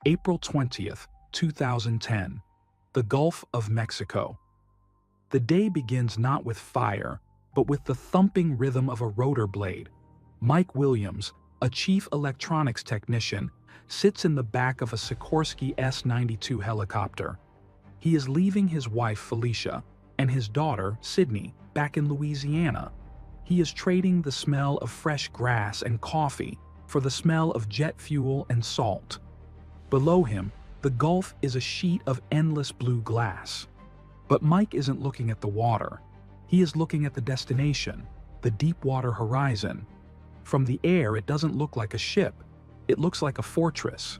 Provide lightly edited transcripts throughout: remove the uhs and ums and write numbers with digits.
April 20th, 2010, the Gulf of Mexico. The day begins not with fire, but with the thumping rhythm of a rotor blade. Mike Williams, a chief electronics technician, sits in the back of a Sikorsky S-92 helicopter. He is leaving his wife Felicia and his daughter Sydney back in Louisiana. He is trading the smell of fresh grass and coffee for the smell of jet fuel and salt. Below him, the Gulf is a sheet of endless blue glass. But Mike isn't looking at the water. He is looking at the destination, the Deepwater Horizon. From the air, it doesn't look like a ship. It looks like a fortress.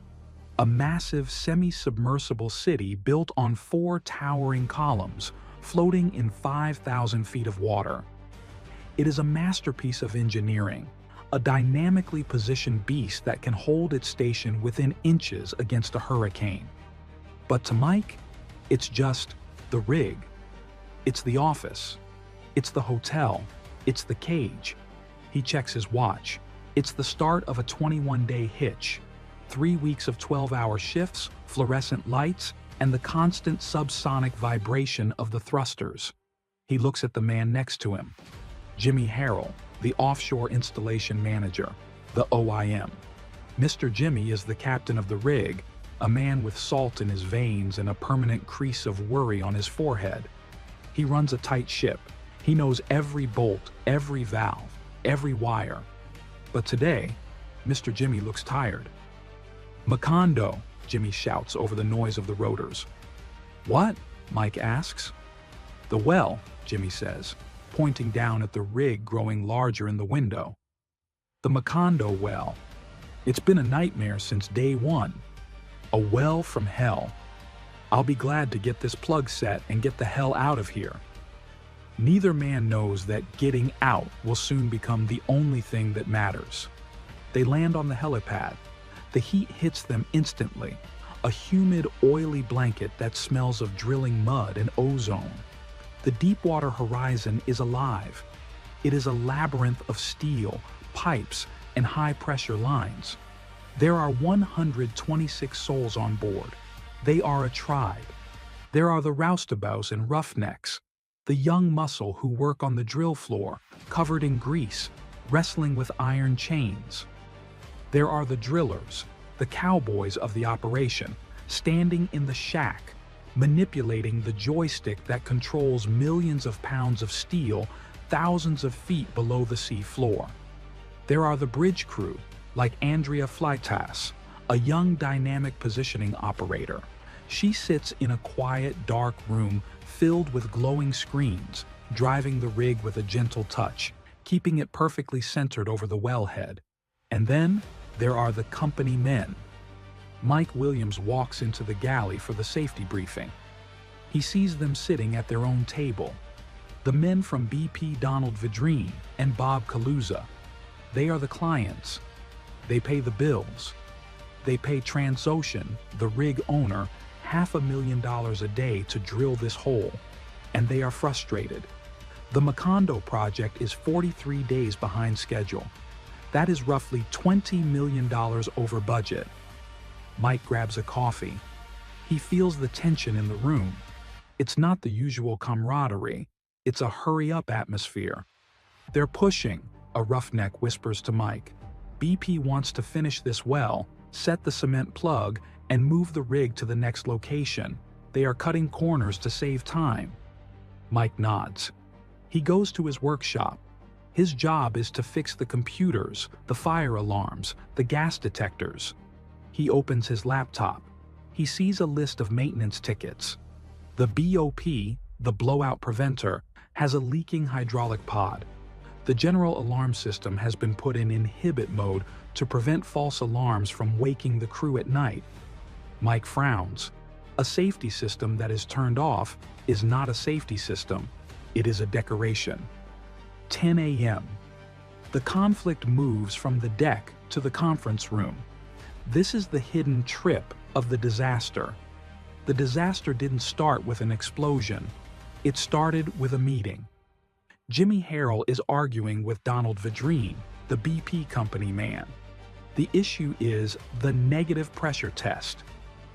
A massive semi-submersible city built on 4 towering columns, floating in 5,000 feet of water. It is a masterpiece of engineering, a dynamically positioned beast that can hold its station within inches against a hurricane. But to Mike, it's just the rig. It's the office. It's the hotel. It's the cage. He checks his watch. It's the start of a 21-day hitch. 3 weeks of 12-hour shifts, fluorescent lights, and the constant subsonic vibration of the thrusters. He looks at the man next to him, Jimmy Harrell, the offshore installation manager, the OIM. Mr. Jimmy is the captain of the rig, a man with salt in his veins and a permanent crease of worry on his forehead. He runs a tight ship. He knows every bolt, every valve, every wire. But today, Mr. Jimmy looks tired. "Macondo," Jimmy shouts over the noise of the rotors. "What?" Mike asks. "The well," Jimmy says, pointing down at the rig growing larger in the window. "The Macondo well. It's been a nightmare since day one. A well from hell. I'll be glad to get this plug set and get the hell out of here." Neither man knows that getting out will soon become the only thing that matters. They land on the helipad. The heat hits them instantly, a humid, oily blanket that smells of drilling mud and ozone. The Deepwater Horizon is alive. It is a labyrinth of steel, pipes, and high-pressure lines. There are 126 souls on board. They are a tribe. There are the roustabouts and roughnecks, the young muscle who work on the drill floor, covered in grease, wrestling with iron chains. There are the drillers, the cowboys of the operation, standing in the shack, manipulating the joystick that controls millions of pounds of steel thousands of feet below the sea floor. There are the bridge crew, like Andrea Fleitas, a young dynamic positioning operator. She sits in a quiet, dark room filled with glowing screens, driving the rig with a gentle touch, keeping it perfectly centered over the wellhead. And then there are the company men. Mike Williams walks into the galley for the safety briefing. He sees them sitting at their own table. The men from BP Donald Vidrine and Bob Kaluza. They are the clients. They pay the bills. They pay Transocean, the rig owner, $500,000 a day to drill this hole. And they are frustrated. The Macondo project is 43 days behind schedule. That is roughly $20 million over budget. Mike grabs a coffee. He feels the tension in the room. It's not the usual camaraderie. It's a hurry-up atmosphere. "They're pushing," a roughneck whispers to Mike. "BP wants to finish this well, set the cement plug, and move the rig to the next location. They are cutting corners to save time." Mike nods. He goes to his workshop. His job is to fix the computers, the fire alarms, the gas detectors. He opens his laptop. He sees a list of maintenance tickets. The BOP, the blowout preventer, has a leaking hydraulic pod. The general alarm system has been put in inhibit mode to prevent false alarms from waking the crew at night. Mike frowns. A safety system that is turned off is not a safety system. It is a decoration. 10 a.m. The conflict moves from the deck to the conference room. This is the hidden trip of the disaster. The disaster didn't start with an explosion. It started with a meeting. Jimmy Harrell is arguing with Donald Vidrine, the BP company man. The issue is the negative pressure test.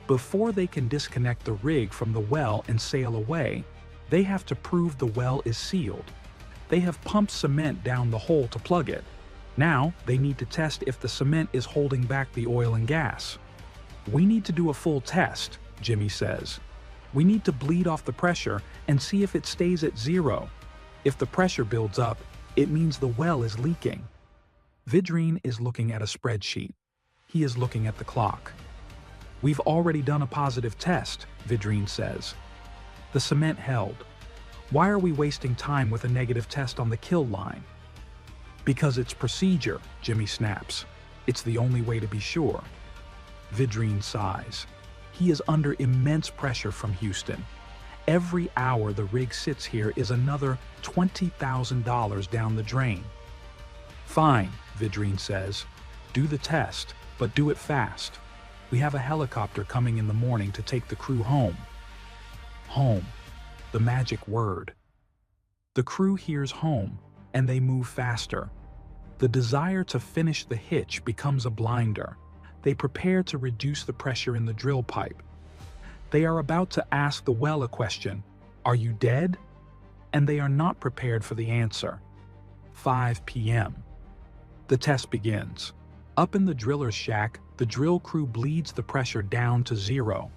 Before they can disconnect the rig from the well and sail away, they have to prove the well is sealed. They have pumped cement down the hole to plug it. Now, they need to test if the cement is holding back the oil and gas. "We need to do a full test," Jimmy says. "We need to bleed off the pressure and see if it stays at 0. If the pressure builds up, it means the well is leaking." Vidrine is looking at a spreadsheet. He is looking at the clock. "We've already done a positive test," Vidrine says. "The cement held. Why are we wasting time with a negative test on the kill line?" "Because it's procedure," Jimmy snaps. "It's the only way to be sure." Vidrine sighs. He is under immense pressure from Houston. Every hour the rig sits here is another $20,000 down the drain. "Fine," Vidrine says. "Do the test, but do it fast. We have a helicopter coming in the morning to take the crew home." Home. The magic word. The crew hears home, and they move faster. The desire to finish the hitch becomes a blinder. They prepare to reduce the pressure in the drill pipe. They are about to ask the well a question: "Are you dead?" And they are not prepared for the answer. 5 p.m. The test begins. Up in the driller's shack, the drill crew bleeds the pressure down to 0.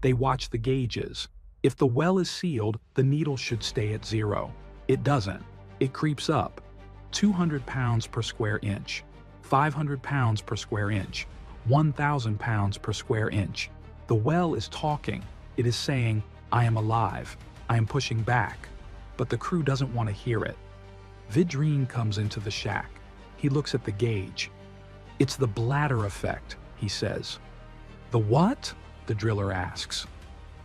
They watch the gauges. If the well is sealed, the needle should stay at 0. It doesn't. It creeps up. 200 pounds per square inch, 500 pounds per square inch, 1,000 pounds per square inch. The well is talking. It is saying, "I am alive. I am pushing back." But the crew doesn't want to hear it. Vidrine comes into the shack. He looks at the gauge. "It's the bladder effect," he says. "The what?" the driller asks.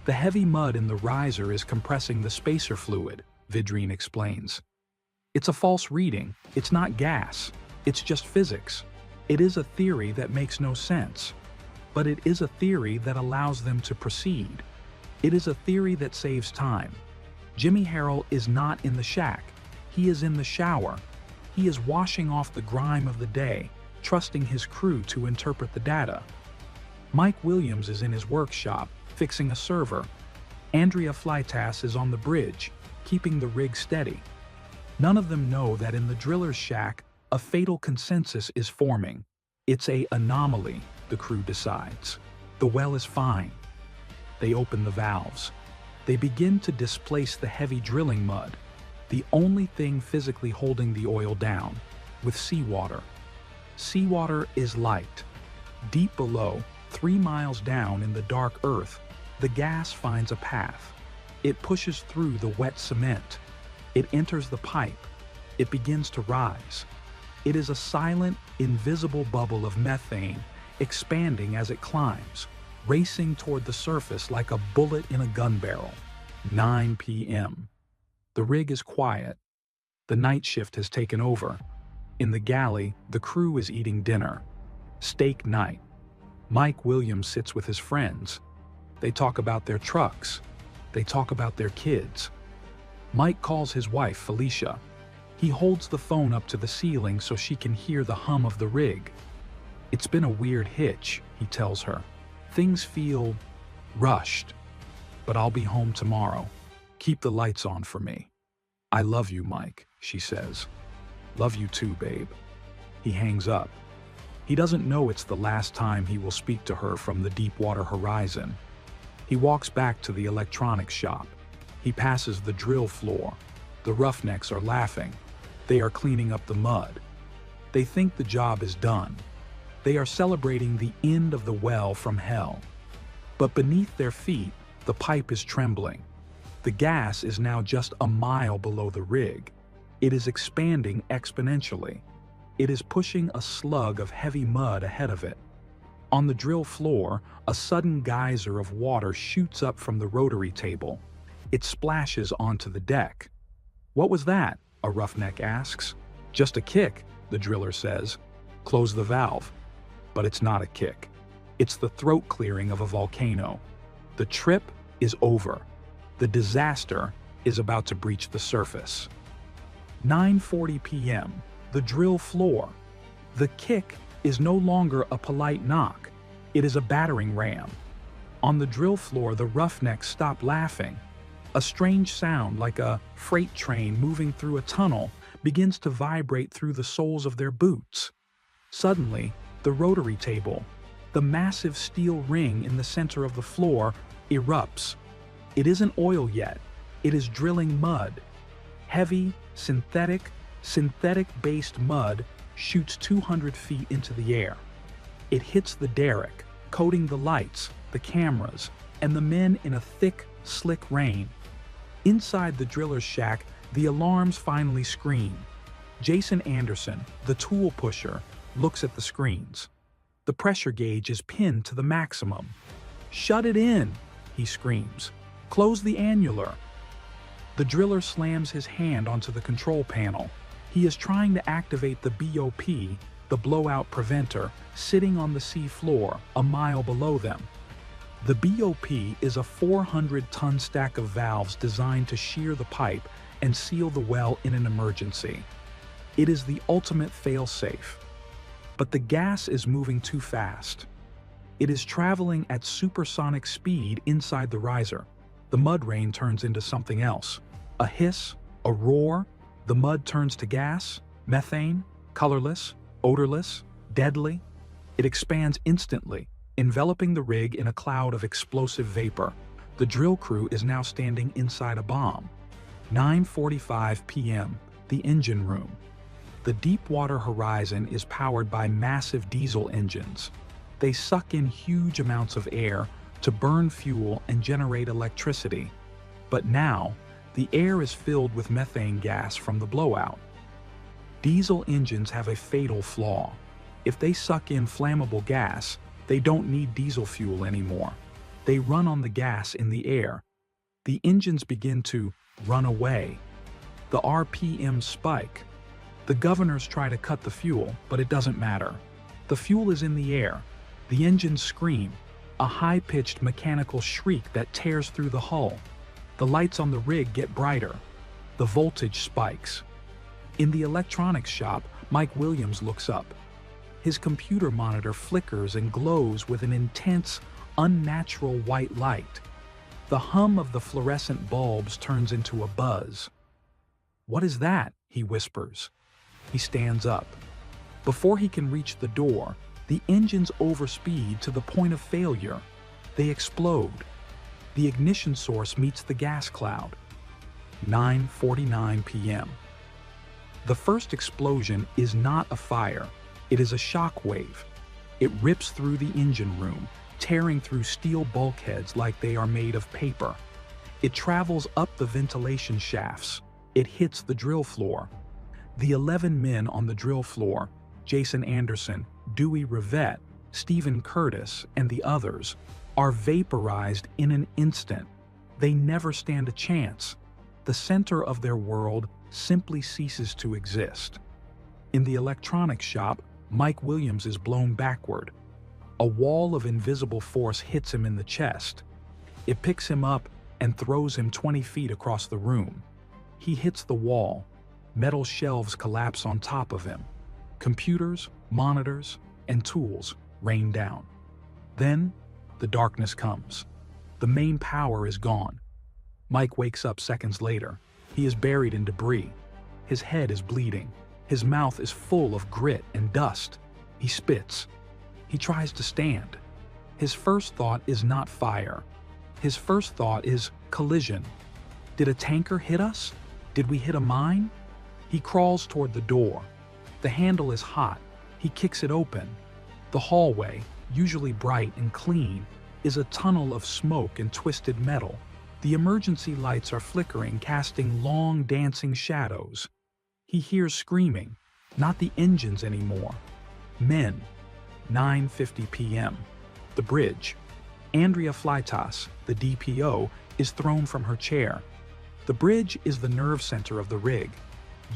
"The heavy mud in the riser is compressing the spacer fluid," Vidrine explains. "It's a false reading. It's not gas. It's just physics. It is a theory that makes no sense. But it is a theory that allows them to proceed. It is a theory that saves time." Jimmy Harrell is not in the shack. He is in the shower. He is washing off the grime of the day, trusting his crew to interpret the data. Mike Williams is in his workshop, fixing a server. Andrea Flytas is on the bridge, keeping the rig steady. None of them know that in the driller's shack, a fatal consensus is forming. It's an anomaly, the crew decides. The well is fine. They open the valves. They begin to displace the heavy drilling mud, the only thing physically holding the oil down, with seawater. Seawater is light. Deep below, 3 miles down in the dark earth, the gas finds a path. It pushes through the wet cement. It enters the pipe. It begins to rise. It is a silent, invisible bubble of methane, expanding as it climbs, racing toward the surface like a bullet in a gun barrel. 9 p.m. The rig is quiet. The night shift has taken over. In the galley, the crew is eating dinner. Steak night. Mike Williams sits with his friends. They talk about their trucks. They talk about their kids. Mike calls his wife, Felicia. He holds the phone up to the ceiling so she can hear the hum of the rig. "It's been a weird hitch," he tells her. "Things feel rushed. But I'll be home tomorrow. Keep the lights on for me." "I love you, Mike," she says. "Love you too, babe." He hangs up. He doesn't know it's the last time he will speak to her from the Deepwater Horizon. He walks back to the electronics shop. He passes the drill floor. The roughnecks are laughing. They are cleaning up the mud. They think the job is done. They are celebrating the end of the well from hell. But beneath their feet, the pipe is trembling. The gas is now just a mile below the rig. It is expanding exponentially. It is pushing a slug of heavy mud ahead of it. On the drill floor, a sudden geyser of water shoots up from the rotary table. It splashes onto the deck. "What was that?" a roughneck asks. "Just a kick," the driller says. "Close the valve." But it's not a kick. It's the throat clearing of a volcano. The trip is over. The disaster is about to breach the surface. 9:40 p.m. The drill floor. The kick is no longer a polite knock. It is a battering ram. On the drill floor, the roughnecks stop laughing. A strange sound, like a freight train moving through a tunnel, begins to vibrate through the soles of their boots. Suddenly, the rotary table, the massive steel ring in the center of the floor, erupts. It isn't oil yet. It is drilling mud. Heavy, synthetic-based mud shoots 200 feet into the air. It hits the derrick, coating the lights, the cameras, and the men in a thick, slick rain. Inside the driller's shack, the alarms finally scream. Jason Anderson, the tool pusher, looks at the screens. The pressure gauge is pinned to the maximum. "Shut it in!" he screams. "Close the annular." The driller slams his hand onto the control panel. He is trying to activate the BOP, the blowout preventer, sitting on the sea floor a mile below them. The BOP is a 400-ton stack of valves designed to shear the pipe and seal the well in an emergency. It is the ultimate fail-safe. But the gas is moving too fast. It is traveling at supersonic speed inside the riser. The mud rain turns into something else. A hiss, a roar, the mud turns to gas, methane, colorless, odorless, deadly. It expands instantly, enveloping the rig in a cloud of explosive vapor. The drill crew is now standing inside a bomb. 9:45 p.m., the engine room. The Deepwater Horizon is powered by massive diesel engines. They suck in huge amounts of air to burn fuel and generate electricity. But now, the air is filled with methane gas from the blowout. Diesel engines have a fatal flaw. If they suck in flammable gas, they don't need diesel fuel anymore. They run on the gas in the air. The engines begin to run away. The RPMs spike. The governors try to cut the fuel, but it doesn't matter. The fuel is in the air. The engines scream, a high-pitched mechanical shriek that tears through the hull. The lights on the rig get brighter. The voltage spikes. In the electronics shop, Mike Williams looks up. His computer monitor flickers and glows with an intense, unnatural white light. The hum of the fluorescent bulbs turns into a buzz. "What is that?" he whispers. He stands up. Before he can reach the door, the engines overspeed to the point of failure. They explode. The ignition source meets the gas cloud. 9:49 p.m. The first explosion is not a fire. It is a shock wave. It rips through the engine room, tearing through steel bulkheads like they are made of paper. It travels up the ventilation shafts. It hits the drill floor. The 11 men on the drill floor, Jason Anderson, Dewey Rivette, Stephen Curtis, and the others, are vaporized in an instant. They never stand a chance. The center of their world simply ceases to exist. In the electronics shop, Mike Williams is blown backward. A wall of invisible force hits him in the chest. It picks him up and throws him 20 feet across the room. He hits the wall. Metal shelves collapse on top of him. Computers, monitors, and tools rain down. Then, the darkness comes. The main power is gone. Mike wakes up seconds later. He is buried in debris. His head is bleeding. His mouth is full of grit and dust. He spits. He tries to stand. His first thought is not fire. His first thought is collision. Did a tanker hit us? Did we hit a mine? He crawls toward the door. The handle is hot. He kicks it open. The hallway, usually bright and clean, is a tunnel of smoke and twisted metal. The emergency lights are flickering, casting long, dancing shadows. He hears screaming, not the engines anymore. Men. 9:50 p.m. The bridge. Andrea Fleitas, the DPO, is thrown from her chair. The bridge is the nerve center of the rig.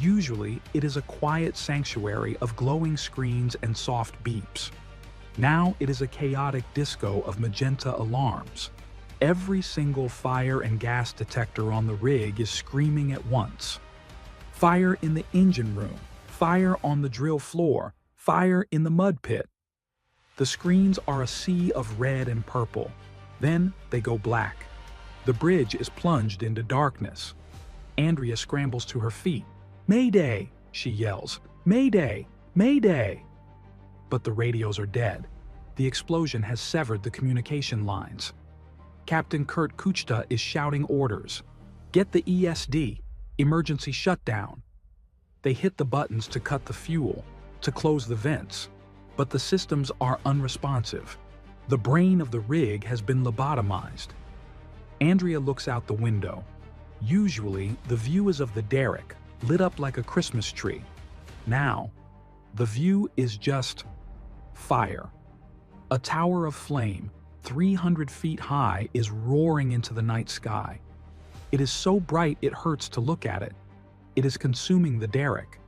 Usually, it is a quiet sanctuary of glowing screens and soft beeps. Now it is a chaotic disco of magenta alarms. Every single fire and gas detector on the rig is screaming at once. Fire in the engine room, fire on the drill floor, fire in the mud pit. The screens are a sea of red and purple. Then they go black. The bridge is plunged into darkness. Andrea scrambles to her feet. "Mayday!" she yells. "Mayday! Mayday!" But the radios are dead. The explosion has severed the communication lines. Captain Kurt Kuchta is shouting orders. "Get the ESD! Emergency shutdown!" They hit the buttons to cut the fuel, to close the vents, but the systems are unresponsive. The brain of the rig has been lobotomized. Andrea looks out the window. Usually, the view is of the derrick, lit up like a Christmas tree. Now, the view is just fire. A tower of flame, 300 feet high, is roaring into the night sky. It is so bright it hurts to look at it. It is consuming the derrick.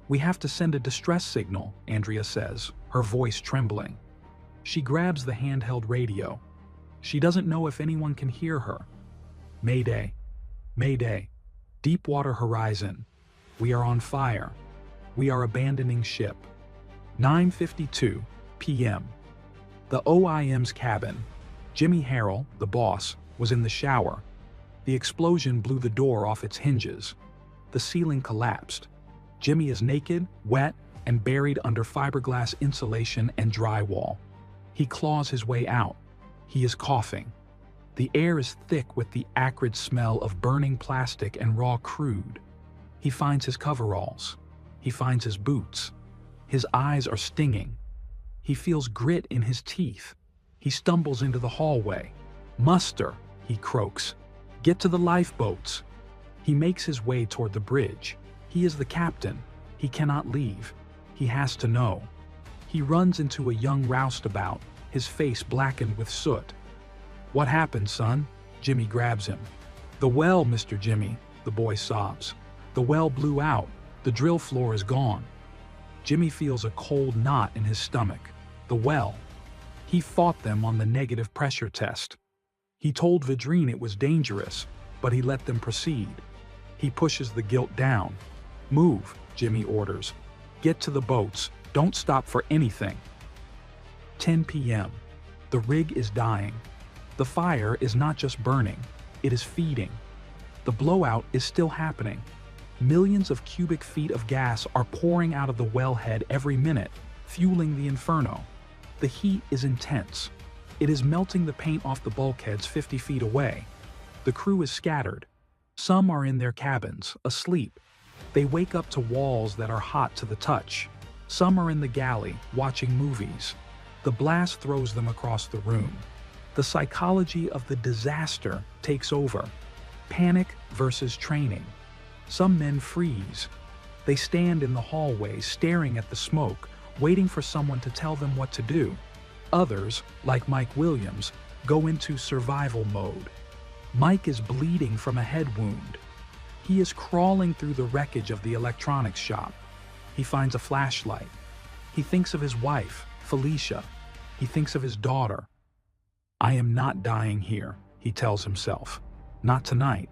"We have to send a distress signal," Andrea says, her voice trembling. She grabs the handheld radio. She doesn't know if anyone can hear her. "Mayday! Mayday! Deepwater Horizon. We are on fire. We are abandoning ship." 9:52 p.m. The OIM's cabin. Jimmy Harrell, the boss, was in the shower. The explosion blew the door off its hinges. The ceiling collapsed. Jimmy is naked, wet, and buried under fiberglass insulation and drywall. He claws his way out. He is coughing. The air is thick with the acrid smell of burning plastic and raw crude. He finds his coveralls. He finds his boots. His eyes are stinging. He feels grit in his teeth. He stumbles into the hallway. "Muster," he croaks. "Get to the lifeboats." He makes his way toward the bridge. He is the captain. He cannot leave. He has to know. He runs into a young roustabout, his face blackened with soot. "What happened, son?" Jimmy grabs him. "The well, Mr. Jimmy," the boy sobs. "The well blew out. The drill floor is gone." Jimmy feels a cold knot in his stomach. The well. He fought them on the negative pressure test. He told Vidrine it was dangerous, but he let them proceed. He pushes the guilt down. "Move," Jimmy orders. "Get to the boats. Don't stop for anything." 10 p.m. The rig is dying. The fire is not just burning, it is feeding. The blowout is still happening. Millions of cubic feet of gas are pouring out of the wellhead every minute, fueling the inferno. The heat is intense. It is melting the paint off the bulkheads 50 feet away. The crew is scattered. Some are in their cabins, asleep. They wake up to walls that are hot to the touch. Some are in the galley, watching movies. The blast throws them across the room. The psychology of the disaster takes over. Panic versus training. Some men freeze. They stand in the hallway, staring at the smoke, waiting for someone to tell them what to do. Others, like Mike Williams, go into survival mode. Mike is bleeding from a head wound. He is crawling through the wreckage of the electronics shop. He finds a flashlight. He thinks of his wife, Felicia. He thinks of his daughter. "I am not dying here," he tells himself. "Not tonight."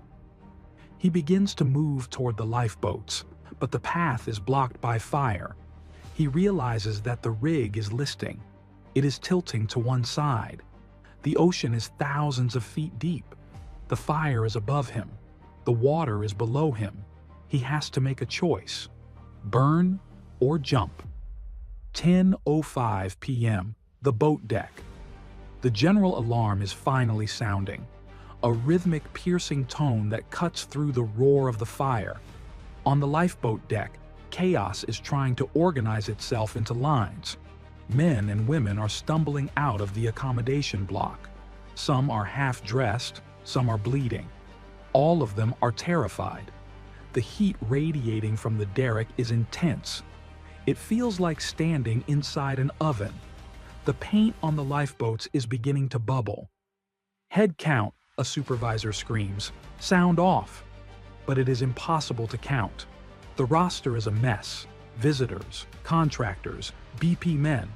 He begins to move toward the lifeboats, but the path is blocked by fire. He realizes that the rig is listing. It is tilting to one side. The ocean is thousands of feet deep. The fire is above him. The water is below him. He has to make a choice. Burn or jump. 10:05 p.m. The boat deck. The general alarm is finally sounding. A rhythmic, piercing tone that cuts through the roar of the fire. On the lifeboat deck, chaos is trying to organize itself into lines. Men and women are stumbling out of the accommodation block. Some are half-dressed, some are bleeding. All of them are terrified. The heat radiating from the derrick is intense. It feels like standing inside an oven. The paint on the lifeboats is beginning to bubble. "Head count," a supervisor screams. "Sound off." But it is impossible to count. The roster is a mess. Visitors, contractors, BP men.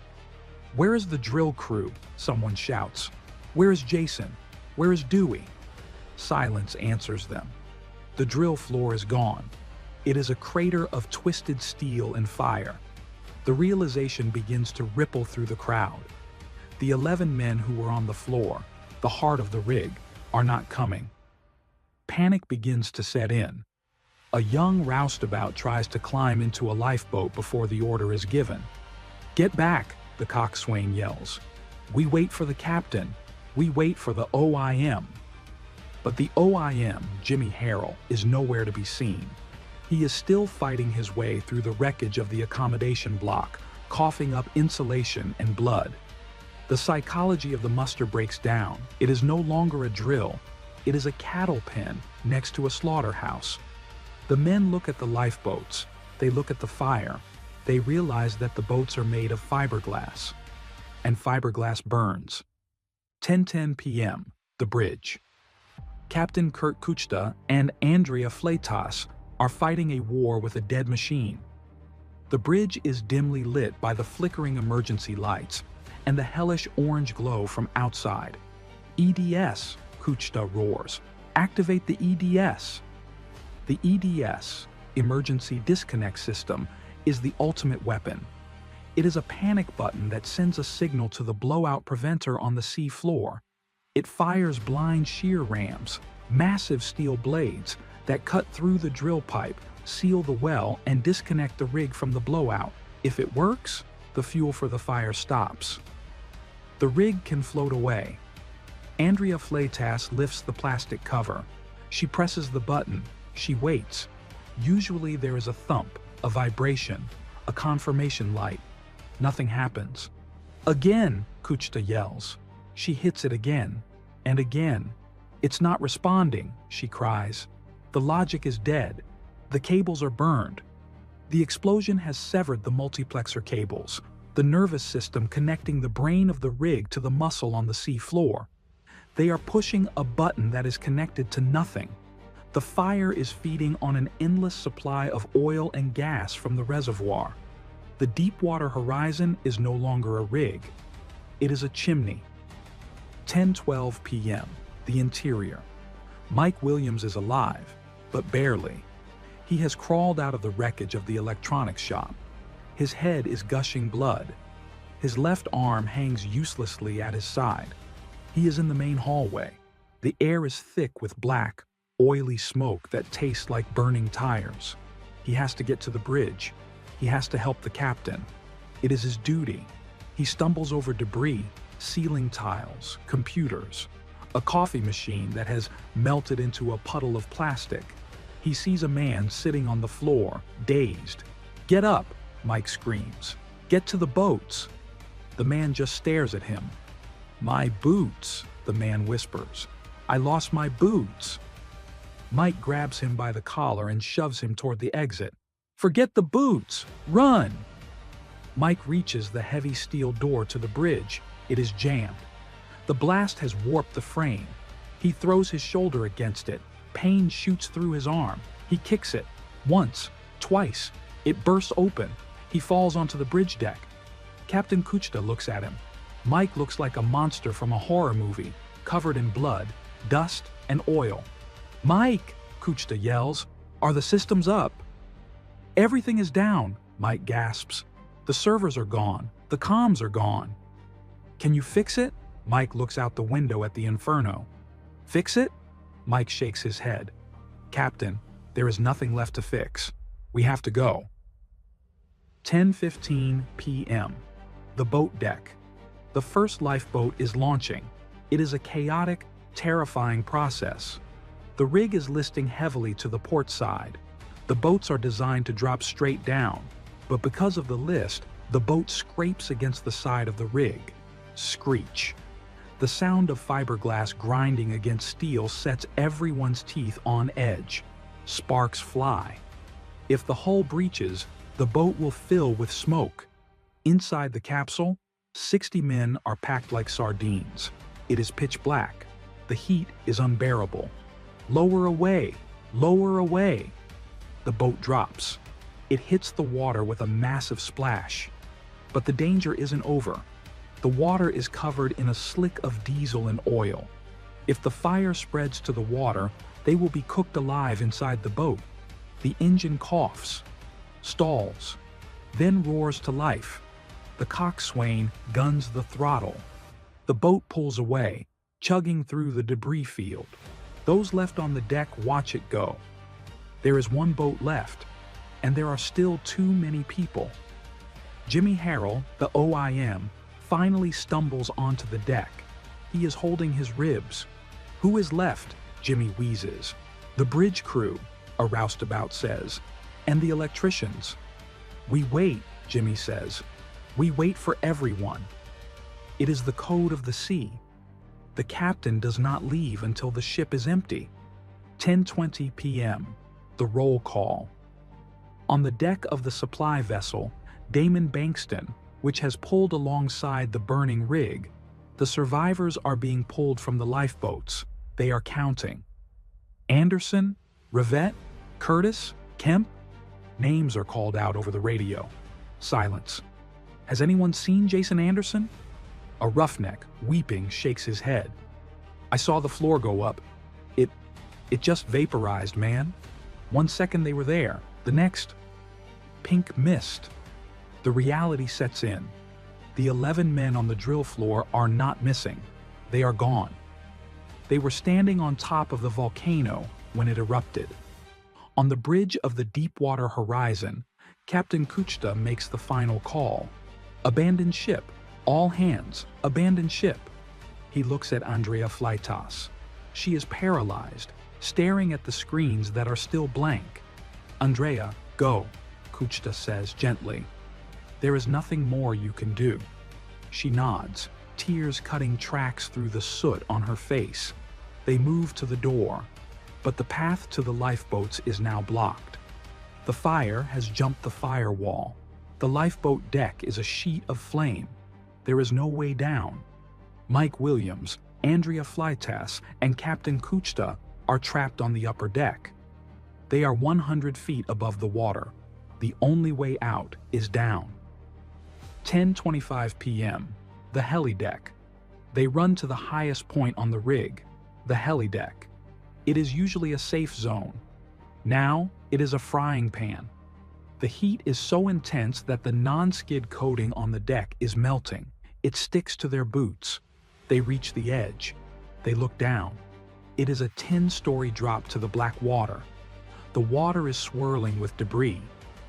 "Where is the drill crew?" someone shouts. "Where is Jason? Where is Dewey?" Silence answers them. The drill floor is gone. It is a crater of twisted steel and fire. The realization begins to ripple through the crowd. The 11 men who were on the floor, the heart of the rig, are not coming. Panic begins to set in. A young roustabout tries to climb into a lifeboat before the order is given. "Get back," the coxswain yells. "We wait for the captain. We wait for the OIM." But the OIM, Jimmy Harrell, is nowhere to be seen. He is still fighting his way through the wreckage of the accommodation block, coughing up insulation and blood. The psychology of the muster breaks down. It is no longer a drill. It is a cattle pen next to a slaughterhouse. The men look at the lifeboats. They look at the fire. They realize that the boats are made of fiberglass. And fiberglass burns. 10:10 p.m., the bridge. Captain Kurt Kuchta and Andrea Fleitas are fighting a war with a dead machine. The bridge is dimly lit by the flickering emergency lights and the hellish orange glow from outside. "EDS," Kuchta roars. "Activate the EDS." The EDS, Emergency Disconnect System, is the ultimate weapon. It is a panic button that sends a signal to the blowout preventer on the sea floor. It fires blind shear rams, massive steel blades that cut through the drill pipe, seal the well, and disconnect the rig from the blowout. If it works, the fuel for the fire stops. The rig can float away. Andrea Fleitas lifts the plastic cover. She presses the button. She waits. Usually there is a thump, a vibration, a confirmation light. Nothing happens. "Again," Kuchta yells. She hits it again, and again. "It's not responding," she cries. "The logic is dead. The cables are burned." The explosion has severed the multiplexer cables, the nervous system connecting the brain of the rig to the muscle on the sea floor. They are pushing a button that is connected to nothing. The fire is feeding on an endless supply of oil and gas from the reservoir. The Deepwater Horizon is no longer a rig. It is a chimney. 10:12 p.m., the interior. Mike Williams is alive, but barely. He has crawled out of the wreckage of the electronics shop. His head is gushing blood. His left arm hangs uselessly at his side. He is in the main hallway. The air is thick with black, oily smoke that tastes like burning tires. He has to get to the bridge. He has to help the captain. It is his duty. He stumbles over debris, ceiling tiles, computers, a coffee machine that has melted into a puddle of plastic. He sees a man sitting on the floor, dazed. "Get up," Mike screams. "Get to the boats." The man just stares at him. "My boots," the man whispers. "I lost my boots." Mike grabs him by the collar and shoves him toward the exit. "Forget the boots! Run!" Mike reaches the heavy steel door to the bridge. It is jammed. The blast has warped the frame. He throws his shoulder against it. Pain shoots through his arm. He kicks it. Once, twice. It bursts open. He falls onto the bridge deck. Captain Kuchta looks at him. Mike looks like a monster from a horror movie, covered in blood, dust, and oil. "Mike!" Kuchta yells. "Are the systems up?" "Everything is down," Mike gasps. "The servers are gone. The comms are gone." "Can you fix it?" Mike looks out the window at the inferno. "Fix it?" Mike shakes his head. "Captain, there is nothing left to fix. We have to go." 10:15 p.m. The boat deck. The first lifeboat is launching. It is a chaotic, terrifying process. The rig is listing heavily to the port side. The boats are designed to drop straight down, but because of the list, the boat scrapes against the side of the rig. Screech. The sound of fiberglass grinding against steel sets everyone's teeth on edge. Sparks fly. If the hull breaches, the boat will fill with smoke. Inside the capsule, 60 men are packed like sardines. It is pitch black. The heat is unbearable. "Lower away! Lower away!" The boat drops. It hits the water with a massive splash. But the danger isn't over. The water is covered in a slick of diesel and oil. If the fire spreads to the water, they will be cooked alive inside the boat. The engine coughs, stalls, then roars to life. The coxswain guns the throttle. The boat pulls away. chugging through the debris field. Those left on the deck watch it go. There is one boat left, and there are still too many people. Jimmy Harrell, the OIM, finally stumbles onto the deck. He is holding his ribs. "Who is left?" Jimmy wheezes. "The bridge crew," a roustabout says, "and the electricians." "We wait," Jimmy says. "We wait for everyone." It is the code of the sea. The captain does not leave until the ship is empty. 10:20 p.m. The roll call. On the deck of the supply vessel, Damon Bankston, which has pulled alongside the burning rig, the survivors are being pulled from the lifeboats. They are counting. Anderson, Rivette, Curtis, Kemp? Names are called out over the radio. Silence. "Has anyone seen Jason Anderson?" A roughneck, weeping, shakes his head. "I saw the floor go up. It just vaporized, man. 1 second they were there, the next, pink mist." The reality sets in. The 11 men on the drill floor are not missing. They are gone. They were standing on top of the volcano when it erupted. On the bridge of the Deepwater Horizon, Captain Kuchta makes the final call. "Abandon ship. All hands, abandon ship." He looks at Andrea Fleitas. She is paralyzed, staring at the screens that are still blank. "Andrea, go," Kuchta says gently. "There is nothing more you can do." She nods, tears cutting tracks through the soot on her face. They move to the door, but the path to the lifeboats is now blocked. The fire has jumped the firewall. The lifeboat deck is a sheet of flame. There is no way down. Mike Williams, Andrea Fleitas, and Captain Kuchta are trapped on the upper deck. They are 100 feet above the water. The only way out is down. 10:25 p.m. The helideck. They run to the highest point on the rig, the helideck. It is usually a safe zone. Now, it is a frying pan. The heat is so intense that the non-skid coating on the deck is melting. It sticks to their boots. They reach the edge. They look down. It is a 10-story drop to the black water. The water is swirling with debris,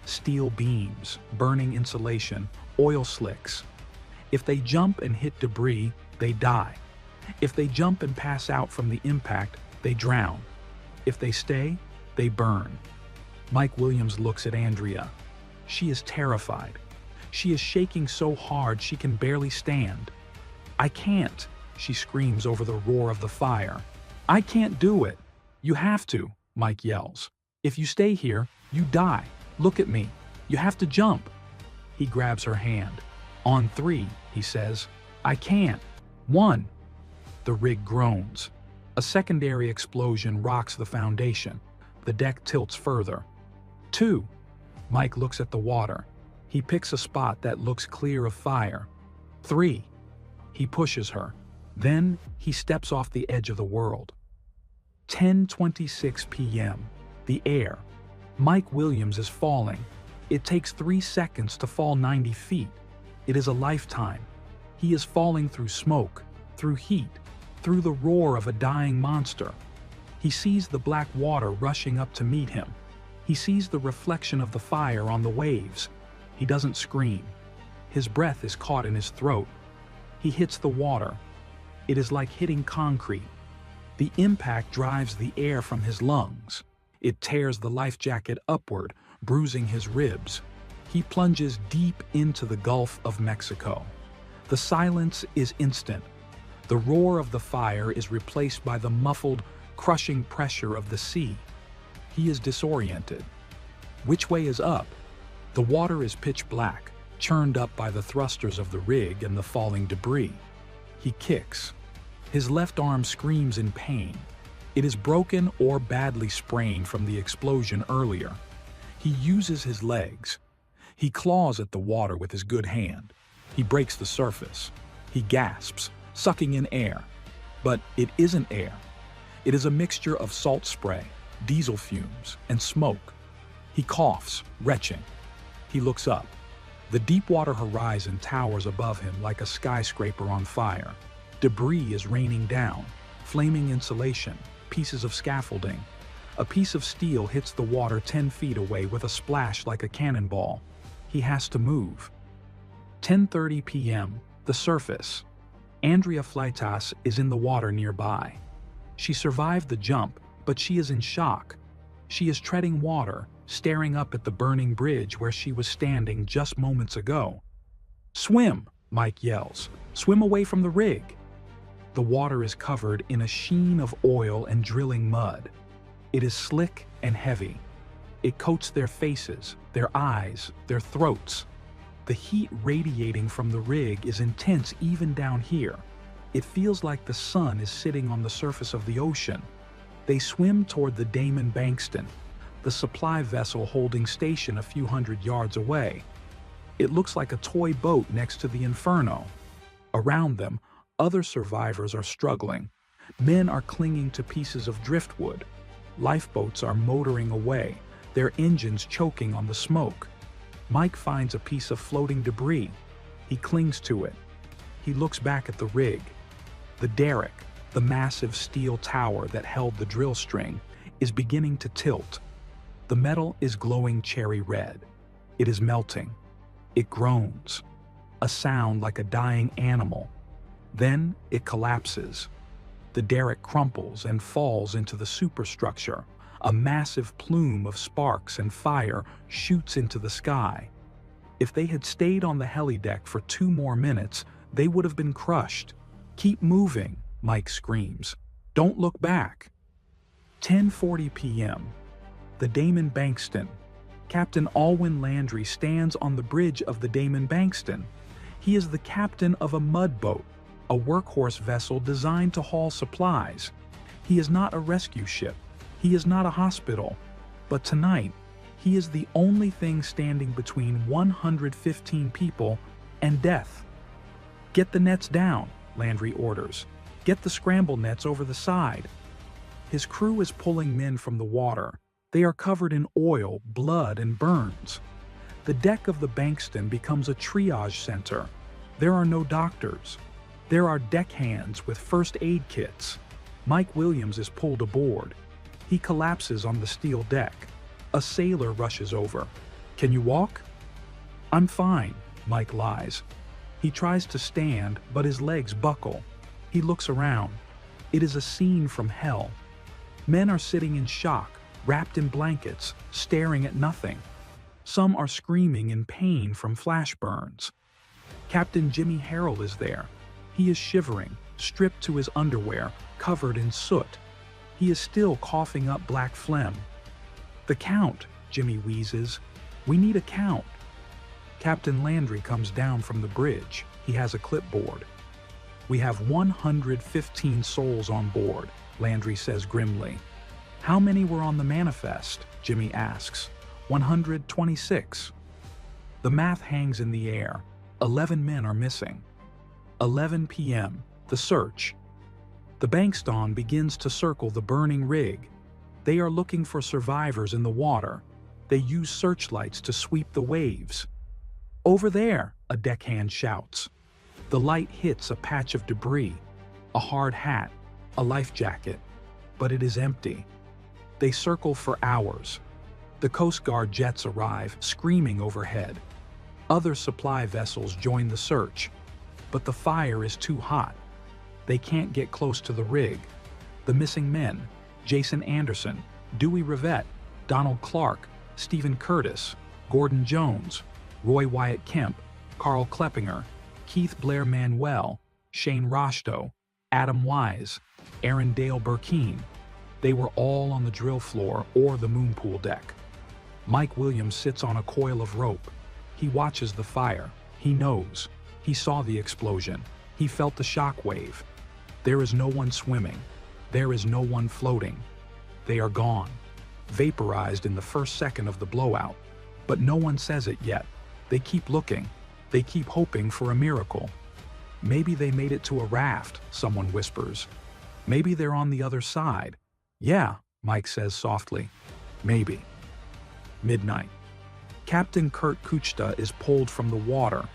steel beams, burning insulation, oil slicks. If they jump and hit debris, they die. If they jump and pass out from the impact, they drown. If they stay, they burn. Mike Williams looks at Andrea. She is terrified. She is shaking so hard she can barely stand. "I can't," she screams over the roar of the fire. "I can't do it." "You have to," Mike yells. "If you stay here, you die. Look at me. You have to jump." He grabs her hand. "On 3, he says. "I can't. 1. The rig groans. A secondary explosion rocks the foundation. The deck tilts further. 2. Mike looks at the water. He picks a spot that looks clear of fire. 3. He pushes her. Then he steps off the edge of the world. 10:26 p.m. The air. Mike Williams is falling. It takes 3 seconds to fall 90 feet. It is a lifetime. He is falling through smoke, through heat, through the roar of a dying monster. He sees the black water rushing up to meet him. He sees the reflection of the fire on the waves. He doesn't scream. His breath is caught in his throat. He hits the water. It is like hitting concrete. The impact drives the air from his lungs. It tears the life jacket upward, bruising his ribs. He plunges deep into the Gulf of Mexico. The silence is instant. The roar of the fire is replaced by the muffled, crushing pressure of the sea. He is disoriented. Which way is up? The water is pitch black, churned up by the thrusters of the rig and the falling debris. He kicks. His left arm screams in pain. It is broken or badly sprained from the explosion earlier. He uses his legs. He claws at the water with his good hand. He breaks the surface. He gasps, sucking in air. But it isn't air. It is a mixture of salt spray, diesel fumes, and smoke. He coughs, retching. He looks up. The Deepwater Horizon towers above him like a skyscraper on fire. Debris is raining down, flaming insulation, pieces of scaffolding. A piece of steel hits the water 10 feet away with a splash like a cannonball. He has to move. 10:30 p.m., the surface. Andrea Fleitas is in the water nearby. She survived the jump, but she is in shock. She is treading water, staring up at the burning bridge where she was standing just moments ago. "Swim!" Mike yells. "Swim away from the rig!" The water is covered in a sheen of oil and drilling mud. It is slick and heavy. It coats their faces, their eyes, their throats. The heat radiating from the rig is intense even down here. It feels like the sun is sitting on the surface of the ocean. They swim toward the Damon Bankston, the supply vessel holding station a few hundred yards away. It looks like a toy boat next to the Inferno. Around them, other survivors are struggling. Men are clinging to pieces of driftwood. Lifeboats are motoring away, their engines choking on the smoke. Mike finds a piece of floating debris. He clings to it. He looks back at the rig. The derrick, the massive steel tower that held the drill string, is beginning to tilt. The metal is glowing cherry red. It is melting. It groans, a sound like a dying animal. Then it collapses. The derrick crumples and falls into the superstructure. A massive plume of sparks and fire shoots into the sky. If they had stayed on the helideck for 2 more minutes, they would have been crushed. "Keep moving," Mike screams. "Don't look back." 10:40 p.m. The Damon Bankston. Captain Alwyn Landry stands on the bridge of the Damon Bankston. He is the captain of a mud boat, a workhorse vessel designed to haul supplies. He is not a rescue ship. He is not a hospital. But tonight, he is the only thing standing between 115 people and death. "Get the nets down," Landry orders. "Get the scramble nets over the side." His crew is pulling men from the water. They are covered in oil, blood, and burns. The deck of the Bankston becomes a triage center. There are no doctors. There are deckhands with first aid kits. Mike Williams is pulled aboard. He collapses on the steel deck. A sailor rushes over. "Can you walk?" "I'm fine," Mike lies. He tries to stand, but his legs buckle. He looks around. It is a scene from hell. Men are sitting in shock, wrapped in blankets, staring at nothing. Some are screaming in pain from flash burns. Captain Jimmy Harrell is there. He is shivering, stripped to his underwear, covered in soot. He is still coughing up black phlegm. "The count," Jimmy wheezes. "We need a count." Captain Landry comes down from the bridge. He has a clipboard. "We have 115 souls on board," Landry says grimly. "How many were on the manifest?" Jimmy asks. 126. The math hangs in the air. 11 men are missing. 11 p.m. The search. The Bankston begins to circle the burning rig. They are looking for survivors in the water. They use searchlights to sweep the waves. "Over there," a deckhand shouts. The light hits a patch of debris, a hard hat, a life jacket, but it is empty. They circle for hours. The Coast Guard jets arrive, screaming overhead. Other supply vessels join the search, but the fire is too hot. They can't get close to the rig. The missing men, Jason Anderson, Dewey Rivette, Donald Clark, Stephen Curtis, Gordon Jones, Roy Wyatt Kemp, Carl Kleppinger, Keith Blair Manuel, Shane Roshto, Adam Wise, Aaron Dale Burkeen. They were all on the drill floor or the moonpool deck. Mike Williams sits on a coil of rope. He watches the fire. He knows. He saw the explosion. He felt the shock wave. There is no one swimming. There is no one floating. They are gone, vaporized in the first second of the blowout. But no one says it yet. They keep looking. They keep hoping for a miracle. "Maybe they made it to a raft," someone whispers. "Maybe they're on the other side." "Yeah," Mike says softly. "Maybe." Midnight. Captain Kurt Kuchta is pulled from the water.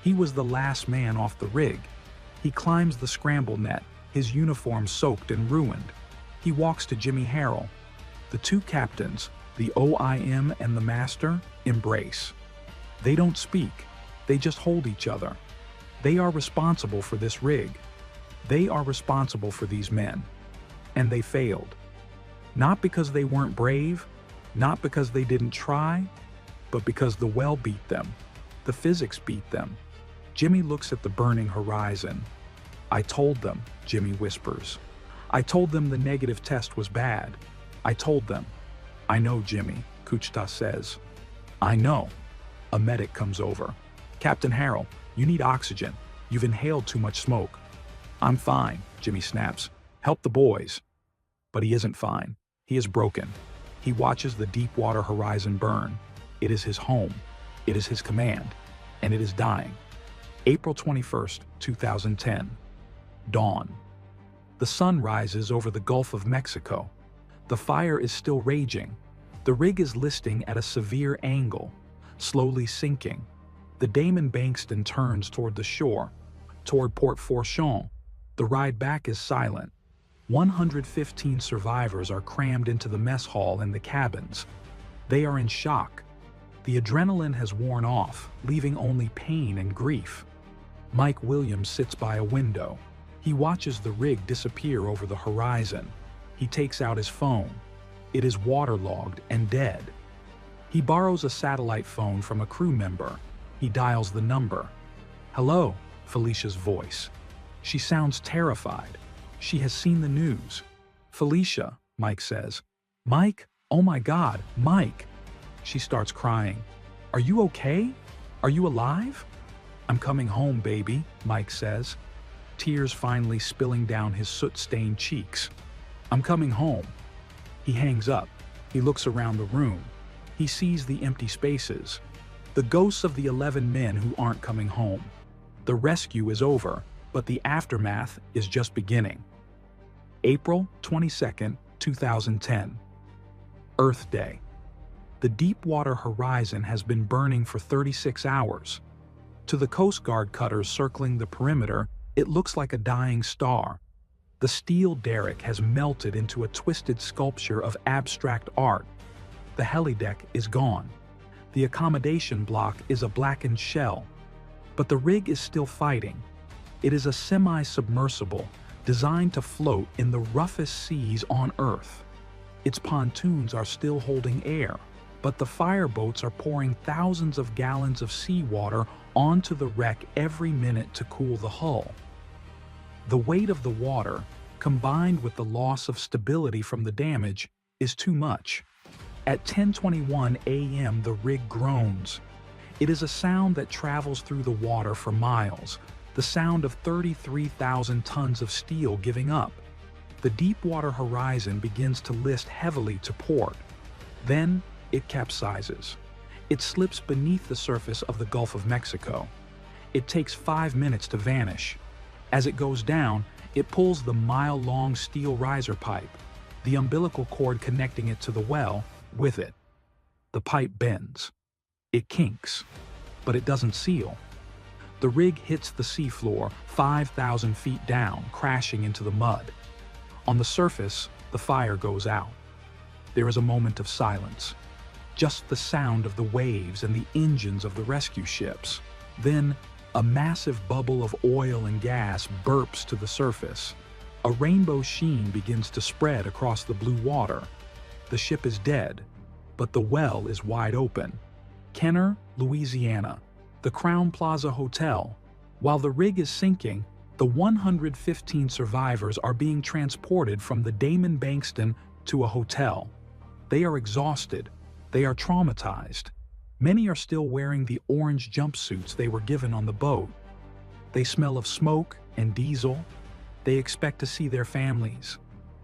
He was the last man off the rig. He climbs the scramble net, his uniform soaked and ruined. He walks to Jimmy Harrell. The two captains, the OIM and the master, embrace. They don't speak. They just hold each other. They are responsible for this rig. They are responsible for these men. And they failed. Not because they weren't brave, not because they didn't try, but because the well beat them. The physics beat them. Jimmy looks at the burning horizon. I told them, Jimmy whispers. I told them the negative test was bad. I told them. I know, Jimmy, Kuchta says. I know. A medic comes over. Captain Harrell, you need oxygen. You've inhaled too much smoke. I'm fine, Jimmy snaps. Help the boys. But he isn't fine. He is broken. He watches the Deepwater Horizon burn. It is his home. It is his command. And it is dying. April 21st, 2010. Dawn. The sun rises over the Gulf of Mexico. The fire is still raging. The rig is listing at a severe angle, slowly sinking. The Damon Bankston turns toward the shore, toward Port Fourchon. The ride back is silent. 115 survivors are crammed into the mess hall and the cabins. They are in shock. The adrenaline has worn off, leaving only pain and grief. Mike Williams sits by a window. He watches the rig disappear over the horizon. He takes out his phone. It is waterlogged and dead. He borrows a satellite phone from a crew member. He dials the number. Hello, Felicia's voice. She sounds terrified. She has seen the news. Felicia, Mike says. Mike? Oh my God, Mike. She starts crying. Are you okay? Are you alive? I'm coming home, baby, Mike says, tears finally spilling down his soot-stained cheeks. I'm coming home. He hangs up. He looks around the room. He sees the empty spaces, the ghosts of the 11 men who aren't coming home. The rescue is over, but the aftermath is just beginning. April 22nd, 2010. Earth Day. The Deepwater Horizon has been burning for 36 hours. To the Coast Guard cutters circling the perimeter, it looks like a dying star. The steel derrick has melted into a twisted sculpture of abstract art. The helideck is gone. The accommodation block is a blackened shell. But the rig is still fighting. It is a semi-submersible designed to float in the roughest seas on Earth. Its pontoons are still holding air, but the fireboats are pouring thousands of gallons of seawater onto the wreck every minute to cool the hull. The weight of the water, combined with the loss of stability from the damage, is too much. At 10:21 a.m., the rig groans. It is a sound that travels through the water for miles, the sound of 33,000 tons of steel giving up. The Deepwater Horizon begins to list heavily to port. Then it capsizes. It slips beneath the surface of the Gulf of Mexico. It takes 5 minutes to vanish. As it goes down, it pulls the mile-long steel riser pipe, the umbilical cord connecting it to the well, with it. The pipe bends. It kinks, but it doesn't seal. The rig hits the seafloor 5,000 feet down, crashing into the mud. On the surface, the fire goes out. There is a moment of silence. Just the sound of the waves and the engines of the rescue ships. Then, a massive bubble of oil and gas burps to the surface. A rainbow sheen begins to spread across the blue water. The ship is dead, but the well is wide open. Kenner, Louisiana, the Crown Plaza Hotel. While the rig is sinking, the 115 survivors are being transported from the Damon Bankston to a hotel. They are exhausted. They are traumatized. Many are still wearing the orange jumpsuits they were given on the boat. They smell of smoke and diesel. They expect to see their families.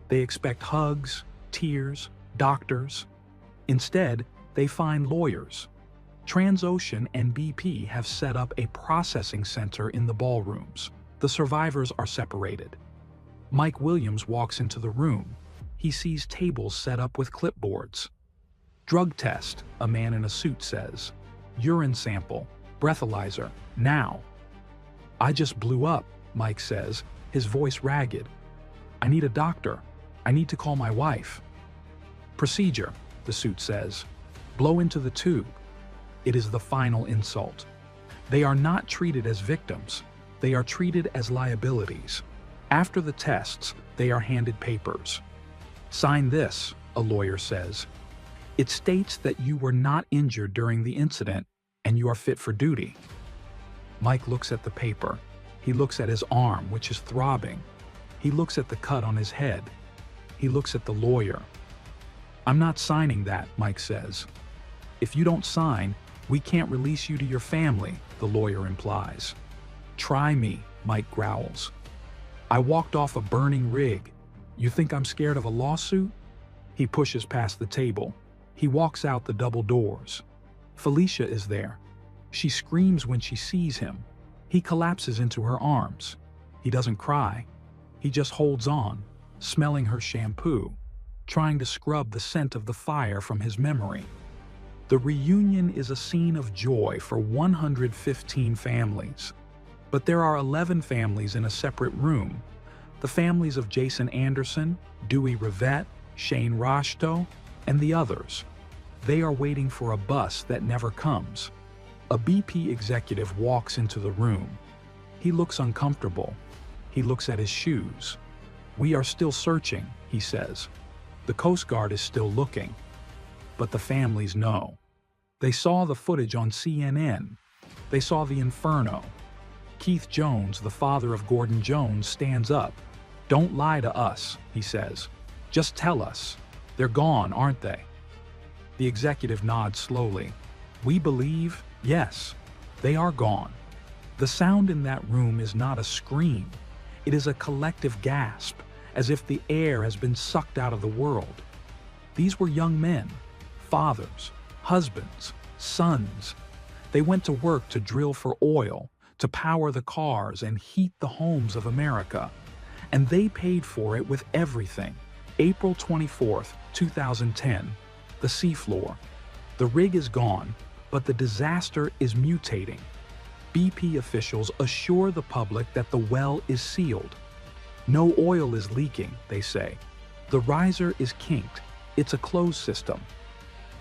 They expect hugs, tears, doctors. Instead, they find lawyers. Transocean and BP have set up a processing center in the ballrooms. The survivors are separated. Mike Williams walks into the room. He sees tables set up with clipboards. Drug test, a man in a suit says. Urine sample, breathalyzer, now. I just blew up, Mike says, his voice ragged. "I need a doctor. I need to call my wife." "Procedure," the suit says. "Blow into the tube." It is the final insult. They are not treated as victims. They are treated as liabilities. After the tests, they are handed papers. "Sign this," a lawyer says. "It states that you were not injured during the incident and you are fit for duty." Mike looks at the paper. He looks at his arm, which is throbbing. He looks at the cut on his head. He looks at the lawyer. "I'm not signing that," Mike says. "If you don't sign, we can't release you to your family," the lawyer implies. "Try me," Mike growls. "I walked off a burning rig. You think I'm scared of a lawsuit?" He pushes past the table. He walks out the double doors. Felicia is there. She screams when she sees him. He collapses into her arms. He doesn't cry. He just holds on, smelling her shampoo, trying to scrub the scent of the fire from his memory. The reunion is a scene of joy for 115 families. But there are 11 families in a separate room. The families of Jason Anderson, Dewey Rivette, Shane Roshto, and the others. They are waiting for a bus that never comes. A BP executive walks into the room. He looks uncomfortable. He looks at his shoes. "We are still searching," he says. "The Coast Guard is still looking." But the families know. They saw the footage on CNN. They saw the inferno. Keith Jones, the father of Gordon Jones, stands up. "Don't lie to us," he says. "Just tell us. They're gone, aren't they?" The executive nods slowly. "We believe, yes, they are gone." The sound in that room is not a scream. It is a collective gasp, as if the air has been sucked out of the world. These were young men, fathers, husbands, sons. They went to work to drill for oil, to power the cars and heat the homes of America. And they paid for it with everything. April 24th, 2010, the seafloor. The rig is gone, but the disaster is mutating. BP officials assure the public that the well is sealed. No oil is leaking, they say. The riser is kinked. It's a closed system.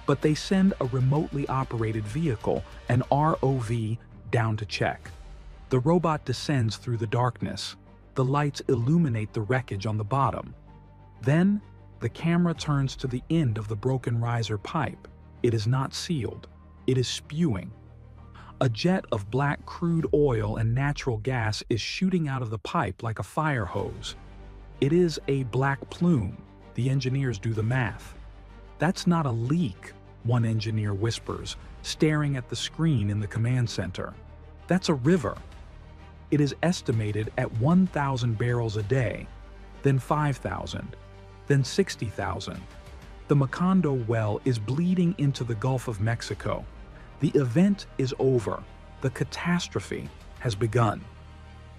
But they send a remotely operated vehicle, an ROV, down to check. The robot descends through the darkness. The lights illuminate the wreckage on the bottom. Then, the camera turns to the end of the broken riser pipe. It is not sealed. It is spewing. A jet of black crude oil and natural gas is shooting out of the pipe like a fire hose. It is a black plume. The engineers do the math. "That's not a leak," one engineer whispers, staring at the screen in the command center. "That's a river." It is estimated at 1,000 barrels a day, then 5,000, then 60,000. The Macondo well is bleeding into the Gulf of Mexico. The event is over. The catastrophe has begun.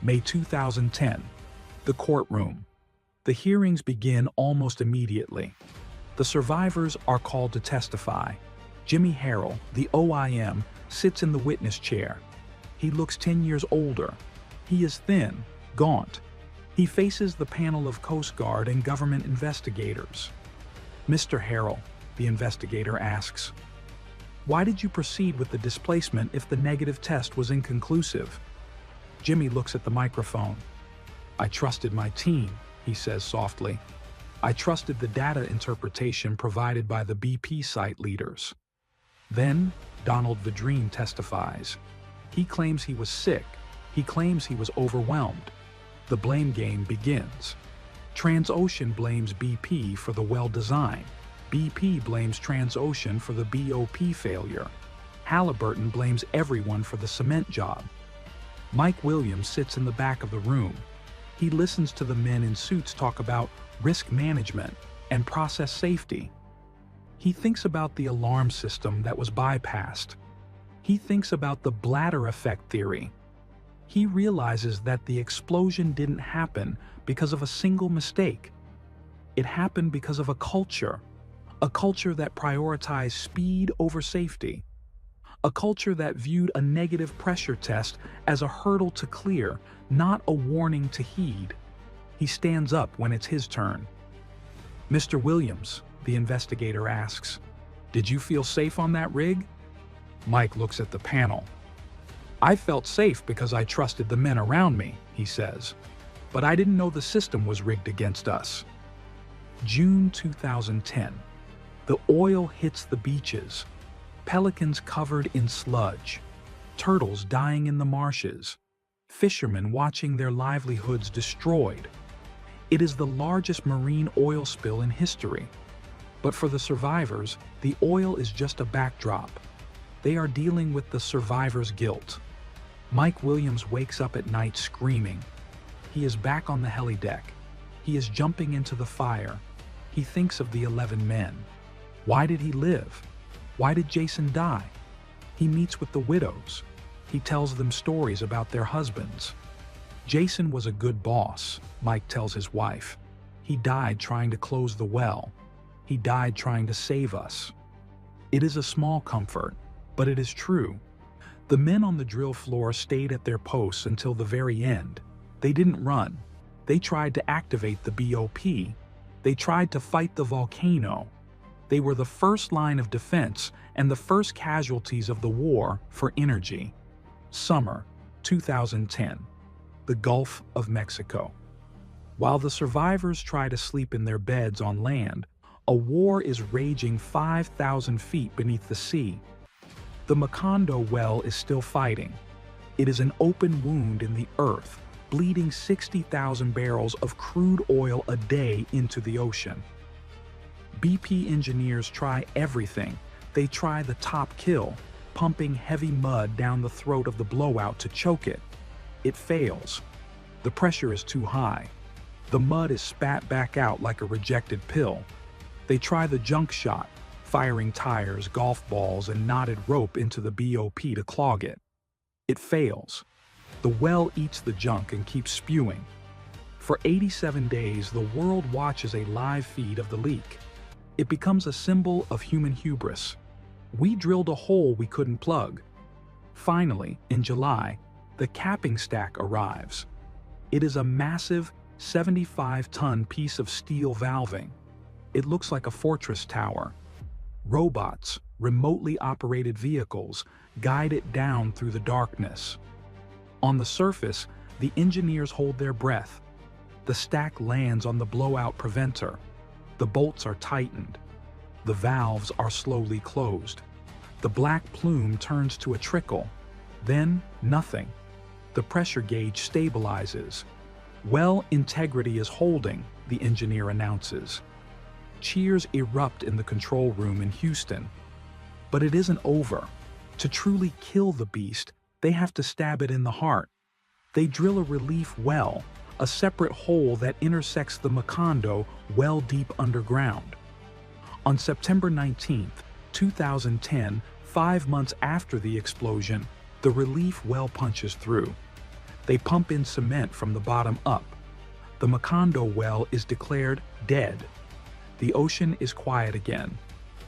May 2010. The courtroom. The hearings begin almost immediately. The survivors are called to testify. Jimmy Harrell, the OIM, sits in the witness chair. He looks 10 years older. He is thin, gaunt. He faces the panel of Coast Guard and government investigators. "Mr. Harrell," the investigator asks, "why did you proceed with the displacement if the negative test was inconclusive?" Jimmy looks at the microphone. "I trusted my team," he says softly. "I trusted the data interpretation provided by the BP site leaders." Then, Donald Vadrine testifies. He claims he was sick. He claims he was overwhelmed. The blame game begins. Transocean blames BP for the well design. BP blames Transocean for the BOP failure. Halliburton blames everyone for the cement job. Mike Williams sits in the back of the room. He listens to the men in suits talk about risk management and process safety. He thinks about the alarm system that was bypassed. He thinks about the bladder effect theory. He realizes that the explosion didn't happen because of a single mistake. It happened because of a culture that prioritized speed over safety, a culture that viewed a negative pressure test as a hurdle to clear, not a warning to heed. He stands up when it's his turn. "Mr. Williams," the investigator asks, "did you feel safe on that rig?" Mike looks at the panel. "I felt safe because I trusted the men around me," he says, "but I didn't know the system was rigged against us." June 2010. The oil hits the beaches. Pelicans covered in sludge. Turtles dying in the marshes. Fishermen watching their livelihoods destroyed. It is the largest marine oil spill in history. But for the survivors, the oil is just a backdrop. They are dealing with the survivor's guilt. Mike Williams wakes up at night screaming. He is back on the helideck. He is jumping into the fire. He thinks of the 11 men. Why did he live? Why did Jason die? He meets with the widows. He tells them stories about their husbands. "Jason was a good boss," Mike tells his wife. "He died trying to close the well. He died trying to save us." It is a small comfort, but it is true. The men on the drill floor stayed at their posts until the very end. They didn't run. They tried to activate the BOP. They tried to fight the volcano. They were the first line of defense and the first casualties of the war for energy. Summer 2010. The Gulf of Mexico. While the survivors try to sleep in their beds on land, a war is raging 5,000 feet beneath the sea. The Macondo well is still fighting. It is an open wound in the earth, bleeding 60,000 barrels of crude oil a day into the ocean. BP engineers try everything. They try the top kill, pumping heavy mud down the throat of the blowout to choke it. It fails. The pressure is too high. The mud is spat back out like a rejected pill. They try the junk shot, firing tires, golf balls, and knotted rope into the BOP to clog it. It fails. The well eats the junk and keeps spewing. For 87 days, the world watches a live feed of the leak. It becomes a symbol of human hubris. We drilled a hole we couldn't plug. Finally, in July, the capping stack arrives. It is a massive 75-ton piece of steel valving. It looks like a fortress tower. Robots, remotely operated vehicles, guide it down through the darkness. On the surface, the engineers hold their breath. The stack lands on the blowout preventer. The bolts are tightened. The valves are slowly closed. The black plume turns to a trickle. Then, nothing. The pressure gauge stabilizes. Well integrity is holding, the engineer announces. Cheers erupt in the control room in Houston. But it isn't over. To truly kill the beast, they have to stab it in the heart. They drill a relief well, a separate hole that intersects the Macondo well deep underground. On September 19, 2010, 5 months after the explosion, the relief well punches through. They pump in cement from the bottom up. The Macondo well is declared dead. The ocean is quiet again,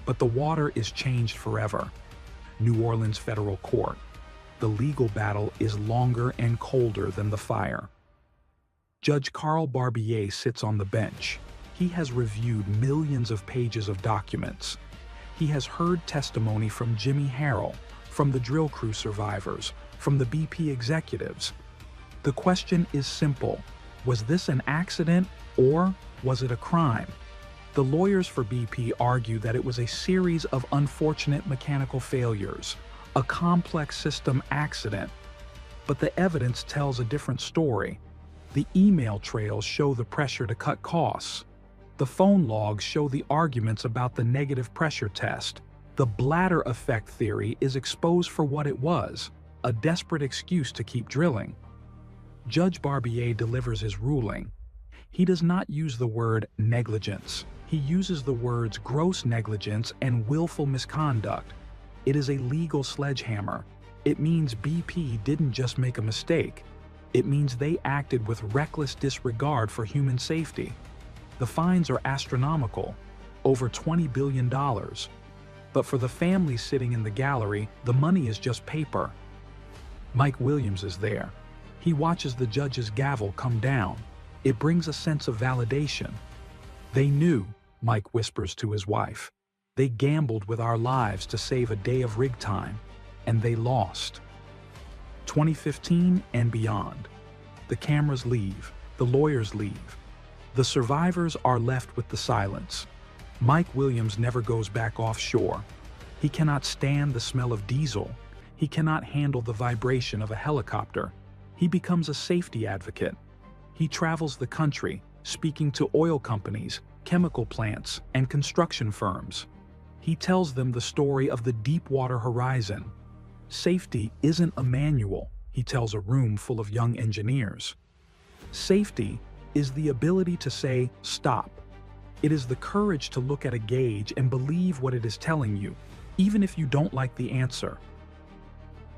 but the water is changed forever. New Orleans Federal Court. The legal battle is longer and colder than the fire. Judge Carl Barbier sits on the bench. He has reviewed millions of pages of documents. He has heard testimony from Jimmy Harrell, from the drill crew survivors, from the BP executives. The question is simple. Was this an accident or was it a crime? The lawyers for BP argue that it was a series of unfortunate mechanical failures, a complex system accident. But the evidence tells a different story. The email trails show the pressure to cut costs. The phone logs show the arguments about the negative pressure test. The bladder effect theory is exposed for what it was, a desperate excuse to keep drilling. Judge Barbier delivers his ruling. He does not use the word negligence. He uses the words gross negligence and willful misconduct. It is a legal sledgehammer. It means BP didn't just make a mistake. It means they acted with reckless disregard for human safety. The fines are astronomical, over $20 billion. But for the family sitting in the gallery, the money is just paper. Mike Williams is there. He watches the judge's gavel come down. It brings a sense of validation. "They knew," Mike whispers to his wife. "They gambled with our lives to save a day of rig time, and they lost." 2015 and beyond. The cameras leave, the lawyers leave. The survivors are left with the silence. Mike Williams never goes back offshore. He cannot stand the smell of diesel. He cannot handle the vibration of a helicopter. He becomes a safety advocate. He travels the country, speaking to oil companies, chemical plants, and construction firms. He tells them the story of the Deepwater Horizon. Safety isn't a manual, he tells a room full of young engineers. Safety is the ability to say, stop. It is the courage to look at a gauge and believe what it is telling you, even if you don't like the answer.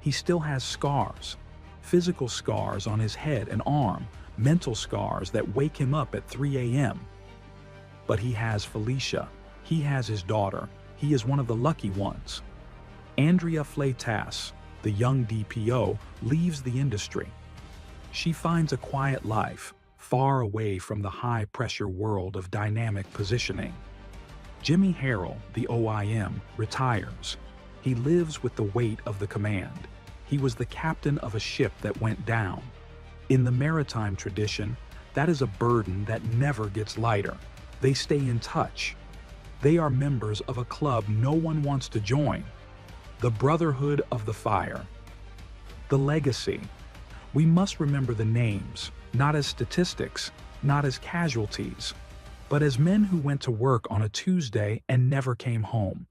He still has scars, physical scars on his head and arm, mental scars that wake him up at 3 a.m. But he has Felicia. He has his daughter. He is one of the lucky ones. Andrea Fleitas, the young DPO, leaves the industry. She finds a quiet life, far away from the high-pressure world of dynamic positioning. Jimmy Harrell, the OIM, retires. He lives with the weight of the command. He was the captain of a ship that went down. In the maritime tradition, that is a burden that never gets lighter. They stay in touch. They are members of a club no one wants to join. The Brotherhood of the Fire. The legacy. We must remember the names, not as statistics, not as casualties, but as men who went to work on a Tuesday and never came home.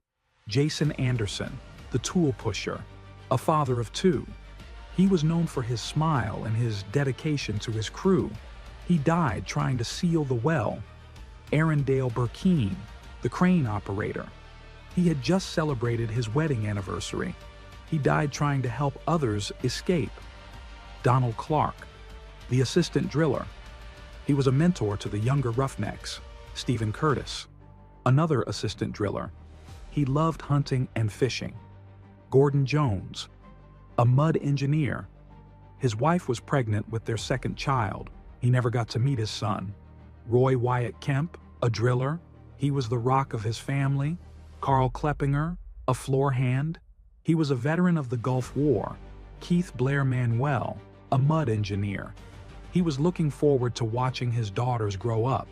Jason Anderson, the tool pusher, a father of two. He was known for his smile and his dedication to his crew. He died trying to seal the well. Aaron Dale Burkeen, the crane operator. He had just celebrated his wedding anniversary. He died trying to help others escape. Donald Clark, the assistant driller. He was a mentor to the younger roughnecks. Stephen Curtis, another assistant driller. He loved hunting and fishing. Gordon Jones, a mud engineer. His wife was pregnant with their second child. He never got to meet his son. Roy Wyatt Kemp, a driller. He was the rock of his family. Carl Kleppinger, a floor hand. He was a veteran of the Gulf War. Keith Blair Manuel, a mud engineer. He was looking forward to watching his daughters grow up.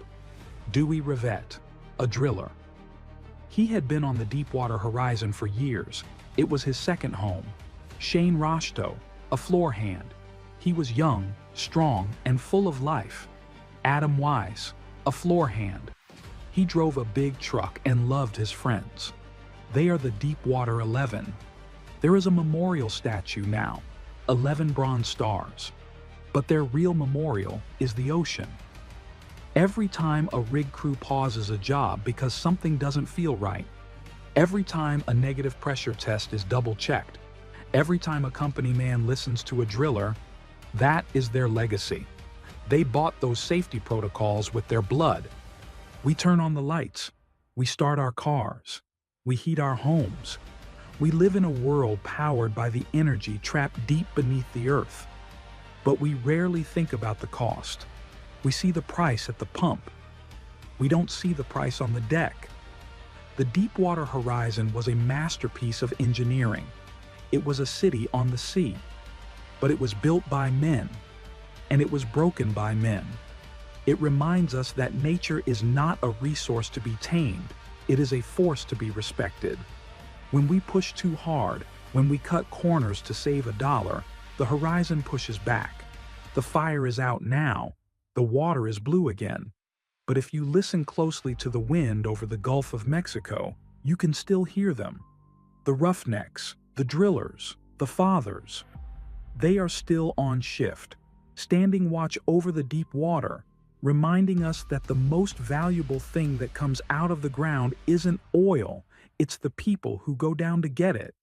Dewey Rivette, a driller. He had been on the Deepwater Horizon for years. It was his second home. Shane Roshto, a floor hand. He was young, strong, and full of life. Adam Wise, a floor hand. He drove a big truck and loved his friends. They are the Deepwater 11. There is a memorial statue now, 11 bronze stars. But their real memorial is the ocean. Every time a rig crew pauses a job because something doesn't feel right, every time a negative pressure test is double-checked, every time a company man listens to a driller, that is their legacy. They bought those safety protocols with their blood. We turn on the lights. We start our cars. We heat our homes. We live in a world powered by the energy trapped deep beneath the earth. But we rarely think about the cost. We see the price at the pump. We don't see the price on the deck. The Deepwater Horizon was a masterpiece of engineering. It was a city on the sea. But it was built by men, and it was broken by men. It reminds us that nature is not a resource to be tamed. It is a force to be respected. When we push too hard, when we cut corners to save $1, the horizon pushes back. The fire is out now. The water is blue again. But if you listen closely to the wind over the Gulf of Mexico, you can still hear them. The roughnecks, the drillers, the fathers. They are still on shift, standing watch over the deep water, reminding us that the most valuable thing that comes out of the ground isn't oil, it's the people who go down to get it.